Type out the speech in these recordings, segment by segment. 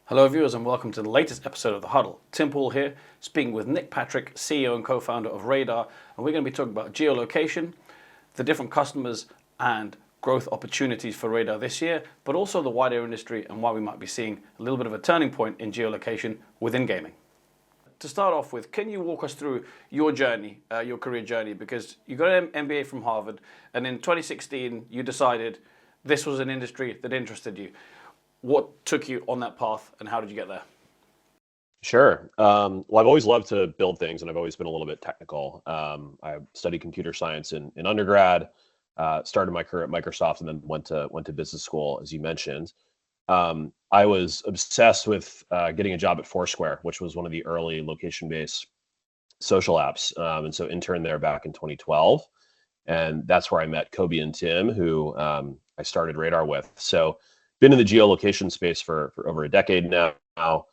Hello, viewers, and welcome to the latest episode of The Huddle. Tim Pool here, speaking with Nick Patrick, CEO and co-founder of Radar, and we're going to be talking about geolocation, the different customers and growth opportunities for Radar this year, but also the wider industry and why we might be seeing a little bit of a turning point in geolocation within gaming. To start off with, can you walk us through your journey, your career journey? Because you got an MBA from Harvard, and in 2016 you decided this was an industry that interested you. What took you on that path, and how did you get there? Sure. Well, I've always loved to build things, and I've always been a little bit technical. I studied computer science in undergrad, started my career at Microsoft, and then went to business school, as you mentioned. I was obsessed with getting a job at Foursquare, which was one of the early location-based social apps, and so interned there back in 2012, and that's where I met Kobe and Tim, who I started Radar with. So been in the geolocation space for over a decade now.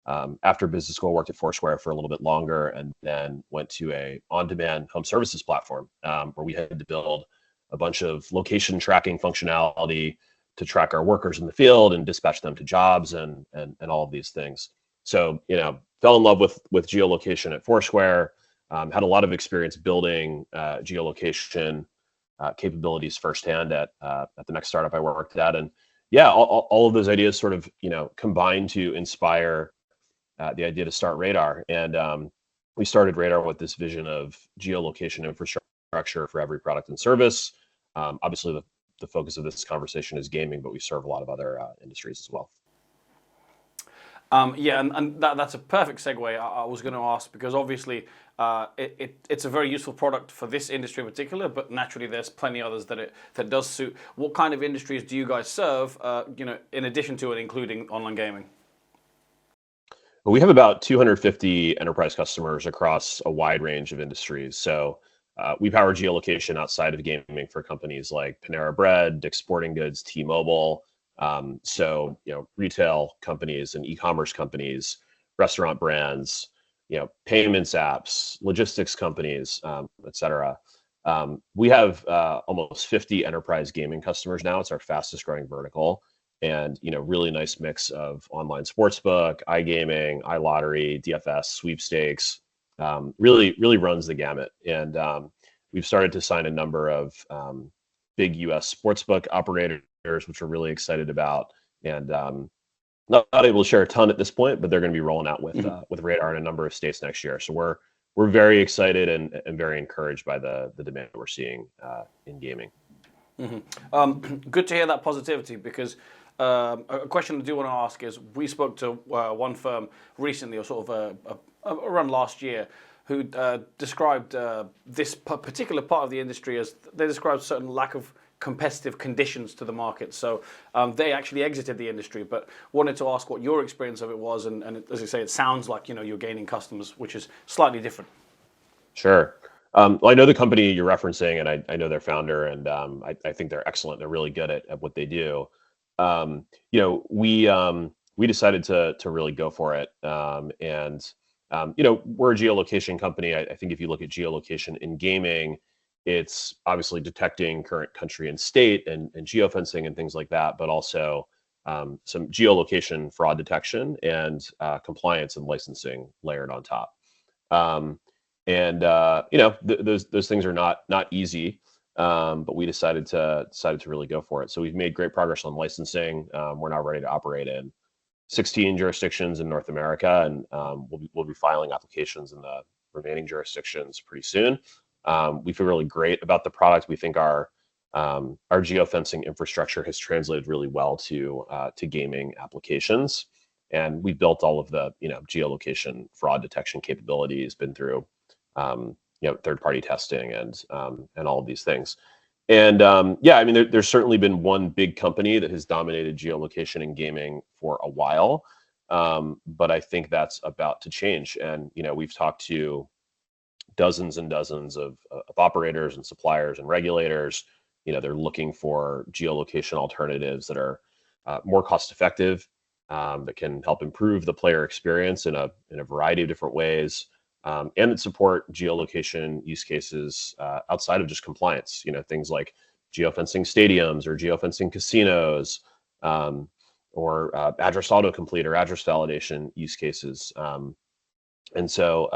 After business school, worked at Foursquare for a little bit longer, and then went to a on-demand home services platform where we had to build a bunch of location tracking functionality to track our workers in the field and dispatch them to jobs and all of these things. So, fell in love with geolocation at Foursquare. Had a lot of experience building geolocation capabilities firsthand at the next startup I worked at, and yeah, all of those ideas sort of, combined to inspire the idea to start Radar. And we started Radar with this vision of geolocation infrastructure for every product and service. Obviously, the focus of this conversation is gaming, but we serve a lot of other industries as well. And that's a perfect segue. I was going to ask, because obviously it's a very useful product for this industry in particular, but naturally there's plenty others that does suit. What kind of industries do you guys serve, in addition to and including online gaming? We have about 250 enterprise customers across a wide range of industries. So we power geolocation outside of gaming for companies like Panera Bread, Dick's Sporting Goods, T-Mobile. Retail companies and e-commerce companies, restaurant brands, payments apps, logistics companies, et cetera. We have almost 50 enterprise gaming customers now. It's our fastest growing vertical, and really nice mix of online sportsbook, iGaming, iLottery, DFS, sweepstakes. Really runs the gamut. And we've started to sign a number of big U.S. sportsbook operators, which we're really excited about, and not able to share a ton at this point, but they're going to be rolling out with Radar in a number of states next year. So we're very excited and very encouraged by the demand that we're seeing in gaming. Good to hear that positivity, because a question I do want to ask is, we spoke to one firm recently, or sort of around last year, who described this particular part of the industry as, they described certain lack of competitive conditions to the market. So they actually exited the industry, but wanted to ask what your experience of it was. And as you say, it sounds like you're gaining customers, which is slightly different. Sure. Well, I know the company you're referencing, and I know their founder, and I think they're excellent. They're really good at what they do. We decided to really go for it. We're a geolocation company. I think if you look at geolocation in gaming, it's obviously detecting current country and state and geofencing and things like that, but also some geolocation fraud detection and compliance and licensing layered on top. Those things are not easy, but we decided to really go for it. So we've made great progress on licensing. We're now ready to operate in 16 jurisdictions in North America, and we'll be filing applications in the remaining jurisdictions pretty soon. We feel really great about the product. We think our geofencing infrastructure has translated really well to gaming applications, and we built all of the geolocation fraud detection capabilities, been through third-party testing and all of these things. And there's certainly been one big company that has dominated geolocation in gaming for a while, but I think that's about to change. And we've talked to dozens and dozens of operators and suppliers and regulators. They're looking for geolocation alternatives that are more cost effective, that can help improve the player experience in a variety of different ways, and that support geolocation use cases outside of just compliance. Things like geofencing stadiums or geofencing casinos, or address autocomplete or address validation use cases. And so,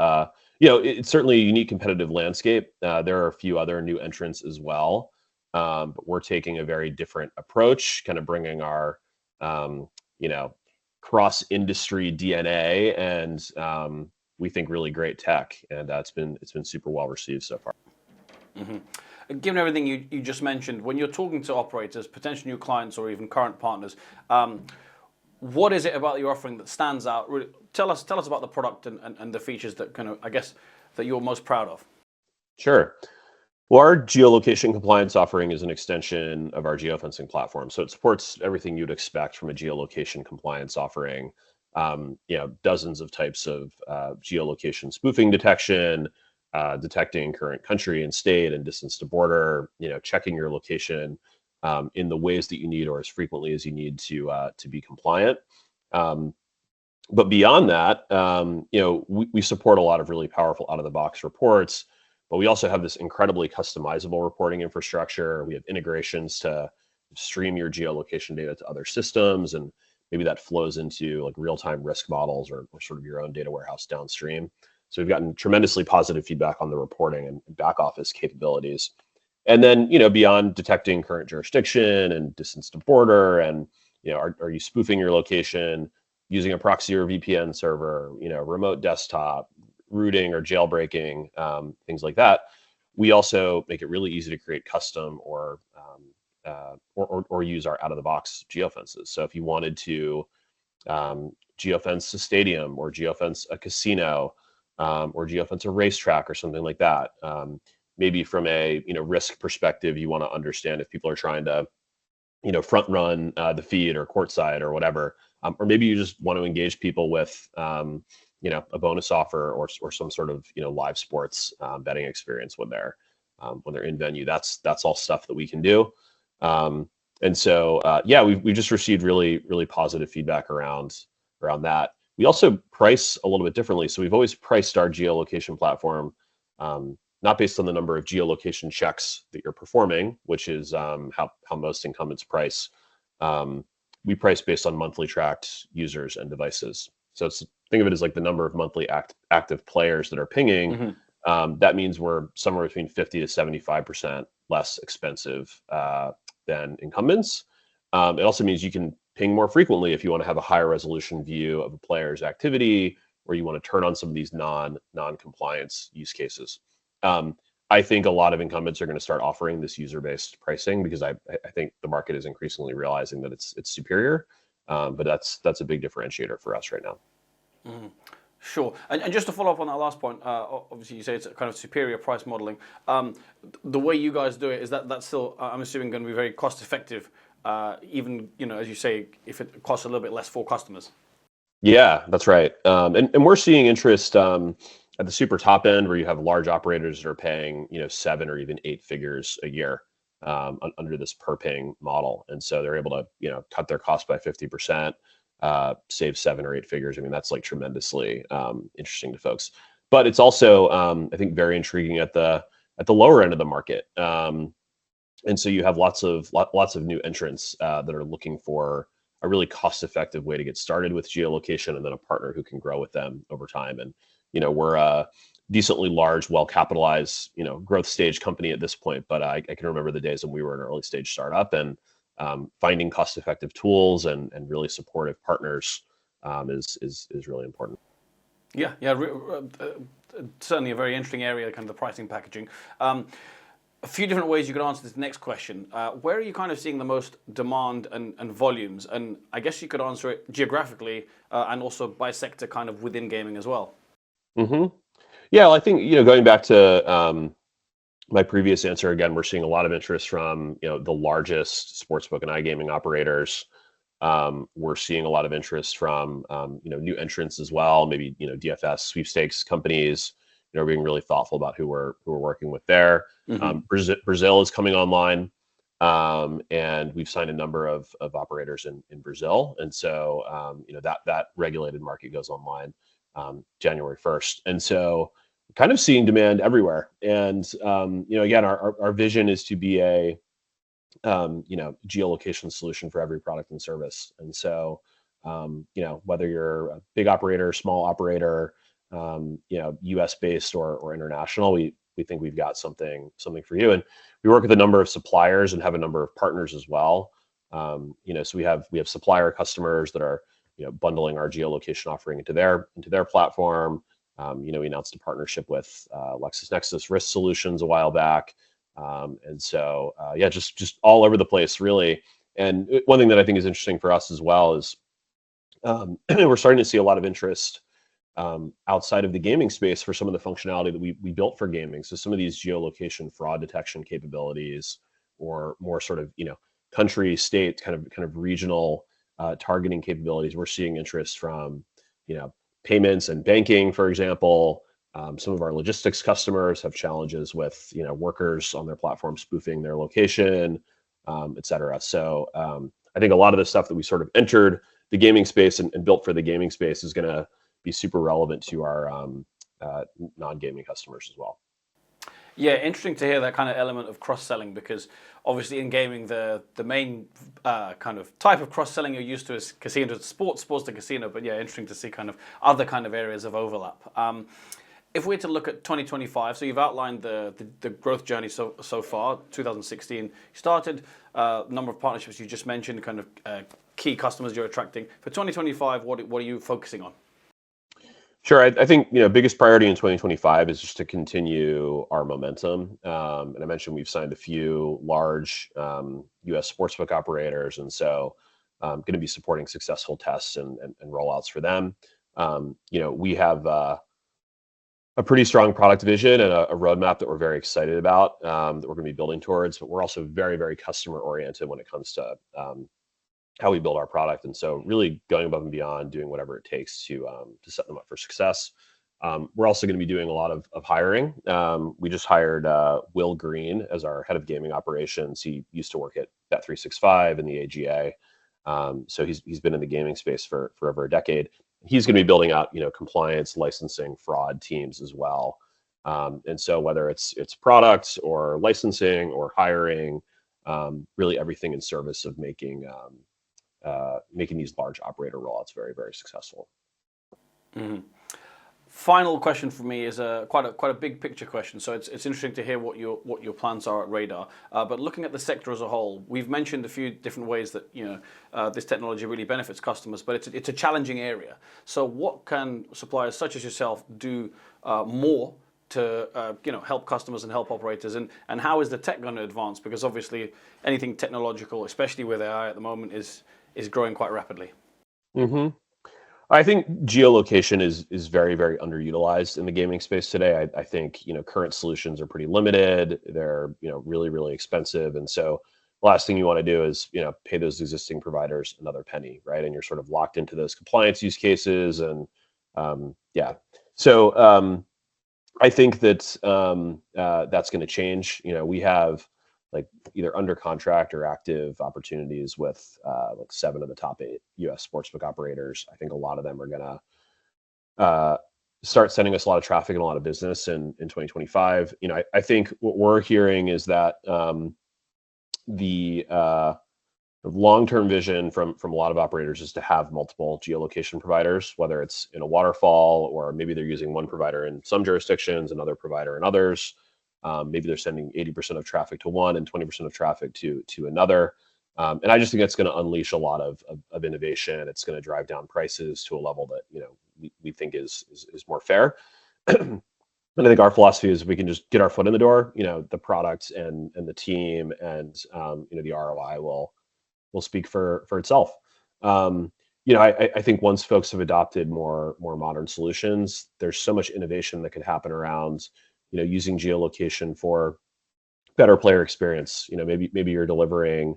it's certainly a unique competitive landscape. There are a few other new entrants as well, but we're taking a very different approach, kind of bringing our, you know, cross-industry DNA and we think really great tech, and it's been super well received so far. Given everything you just mentioned, when you're talking to operators, potential new clients, or even current partners, what is it about your offering that stands out? Really, tell us about the product and the features that kind of, I guess, that you're most proud of. Sure. Well, our geolocation compliance offering is an extension of our geofencing platform. So it supports everything you'd expect from a geolocation compliance offering. Dozens of types of geolocation spoofing detection, detecting current country and state and distance to border, checking your location in the ways that you need or as frequently as you need to be compliant. But beyond that, we support a lot of really powerful out-of-the-box reports, but we also have this incredibly customizable reporting infrastructure. We have integrations to stream your geolocation data to other systems, and maybe that flows into like real-time risk models or sort of your own data warehouse downstream. So we've gotten tremendously positive feedback on the reporting and back office capabilities. And then, beyond detecting current jurisdiction and distance to border, and are you spoofing your location using a proxy or VPN server, remote desktop, rooting or jailbreaking, things like that. We also make it really easy to create custom or use our out-of-the-box geofences. So if you wanted to geofence a stadium or geofence a casino or geofence a racetrack or something like that, maybe from a risk perspective, you want to understand if people are trying to front run the feed or courtside or whatever, or maybe you just want to engage people with a bonus offer or some sort of live sports betting experience when they're in venue. That's all stuff that we can do. And so we've just received really positive feedback around that. We also price a little bit differently. So we've always priced our geolocation platform not based on the number of geolocation checks that you're performing, which is how most incumbents price. We price based on monthly tracked users and devices. So think of it as like the number of monthly active players that are pinging. That means we're somewhere between 50 to 75% less expensive than incumbents. It also means you can ping more frequently if you want to have a higher resolution view of a player's activity, or you want to turn on some of these non-compliance use cases. I think a lot of incumbents are going to start offering this user-based pricing because I think the market is increasingly realizing that it's superior. But that's a big differentiator for us right now. Sure. And just to follow up on that last point, obviously you say it's a kind of superior price modeling. The way you guys do it, is that's still, I'm assuming, going to be very cost effective, even, as you say, if it costs a little bit less for customers. Yeah, that's right. And we're seeing interest at the super top end, where you have large operators that are paying, 7 or even 8 figures a year under this per ping model. And so they're able to, cut their cost by 50%. Save 7 or 8 figures. I mean, that's like tremendously interesting to folks. But it's also, I think, very intriguing at the lower end of the market. And so you have lots of new entrants that are looking for a really cost-effective way to get started with geolocation, and then a partner who can grow with them over time. And we're a decently large, well-capitalized, growth stage company at this point. But I can remember the days when we were an early stage startup, and finding cost-effective tools and really supportive partners is really important. Yeah, certainly a very interesting area, kind of the pricing packaging. A few different ways you could answer this next question. Where are you kind of seeing the most demand and volumes? And I guess you could answer it geographically and also by sector, kind of within gaming as well. Yeah, well, I think going back to my previous answer, again, we're seeing a lot of interest from the largest sportsbook and iGaming operators. We're seeing a lot of interest from new entrants as well, maybe DFS sweepstakes companies. Being really thoughtful about who we're working with there. Brazil is coming online, and we've signed a number of operators in Brazil, and so that regulated market goes online January 1st, and so kind of seeing demand everywhere. And again, our vision is to be a geolocation solution for every product and service. And so, whether you're a big operator, small operator, U.S. based or international, we think we've got something for you. And we work with a number of suppliers and have a number of partners as well. So we have supplier customers that are bundling our geolocation offering into their platform. We announced a partnership with LexisNexis Risk Solutions a while back. Just all over the place, really. And one thing that I think is interesting for us as well is we're starting to see a lot of interest outside of the gaming space for some of the functionality that we built for gaming. So some of these geolocation fraud detection capabilities, or more sort of country, state, kind of regional targeting capabilities. We're seeing interest from payments and banking, for example. Some of our logistics customers have challenges with workers on their platform spoofing their location, et cetera. So I think a lot of the stuff that we sort of entered the gaming space and built for the gaming space is going to be super relevant to our non-gaming customers as well. Yeah, interesting to hear that kind of element of cross-selling, because obviously in gaming the main kind of type of cross-selling you're used to is casino to sports to casino. But yeah, interesting to see kind of other kind of areas of overlap. If we were to look at 2025, so you've outlined the growth journey so far. 2016 you started, number of partnerships you just mentioned, kind of key customers you're attracting. For 2025, what are you focusing on? Sure. I think biggest priority in 2025 is just to continue our momentum. And I mentioned we've signed a few large U.S. sportsbook operators, and so going to be supporting successful tests and rollouts for them. We have a pretty strong product vision and a roadmap that we're very excited about, that we're going to be building towards. But we're also very, very customer oriented when it comes to how we build our product, and so really going above and beyond, doing whatever it takes to set them up for success. We're also going to be doing a lot of hiring. We just hired Will Green as our head of gaming operations. He used to work at Bet365 and the AGA, so he's been in the gaming space for over a decade. He's going to be building out compliance, licensing, fraud teams as well. And so whether it's products or licensing or hiring, really everything in service of making these large operator rollouts very, very successful. Mm-hmm. Final question for me is quite a big picture question. So it's interesting to hear what your plans are at Radar. But looking at the sector as a whole, we've mentioned a few different ways that this technology really benefits customers, but it's a challenging area. So what can suppliers such as yourself do more to help customers and help operators, and how is the tech going to advance? Because obviously anything technological, especially with AI at the moment, is growing quite rapidly. Mm-hmm. I think geolocation is very, very underutilized in the gaming space today. I think current solutions are pretty limited. They're really, really expensive, and so the last thing you want to do is pay those existing providers another penny, right? And you're sort of locked into those compliance use cases, and So I think that that's going to change. We have either under contract or active opportunities with 7 of the top 8 U.S. sportsbook operators. I think a lot of them are going to start sending us a lot of traffic and a lot of business in 2025. I think what we're hearing is that the long-term vision from a lot of operators is to have multiple geolocation providers, whether it's in a waterfall or maybe they're using one provider in some jurisdictions, another provider in others. Maybe they're sending 80% of traffic to one and 20% of traffic to another. And I just think that's going to unleash a lot of innovation. It's going to drive down prices to a level that we think is more fair. And I think our philosophy is if we can just get our foot in the door, the product and the team and the ROI will speak for itself. I think once folks have adopted more modern solutions, there's so much innovation that could happen around using geolocation for better player experience. Maybe you're delivering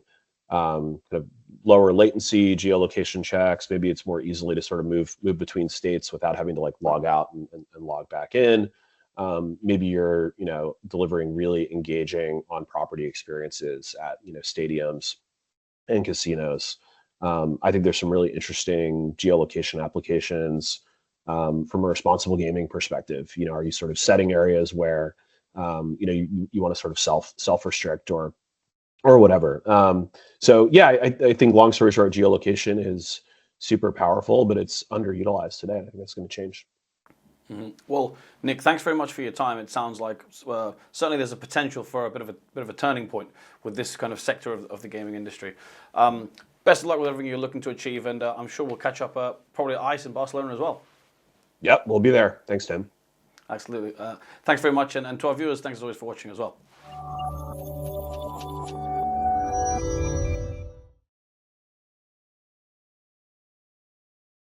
kind of lower latency geolocation checks. Maybe it's more easily to sort of move between states without having to log out and log back in. Maybe you're delivering really engaging on property experiences at stadiums and casinos. I think there's some really interesting geolocation applications from a responsible gaming perspective. Are you sort of setting areas where you want to sort of self restrict or or whatever. So yeah, I think long story short, geolocation is super powerful, but it's underutilized today. I think that's going to change. Well, Nick, thanks very much for your time. It sounds like certainly there's a potential for a bit of a turning point with this kind of sector of the gaming industry. Best of luck with everything you're looking to achieve, and I'm sure we'll catch up probably at ICE in Barcelona as well. Yep, we'll be there. Thanks, Tim. Absolutely. Thanks very much, and to our viewers, thanks as always for watching as well.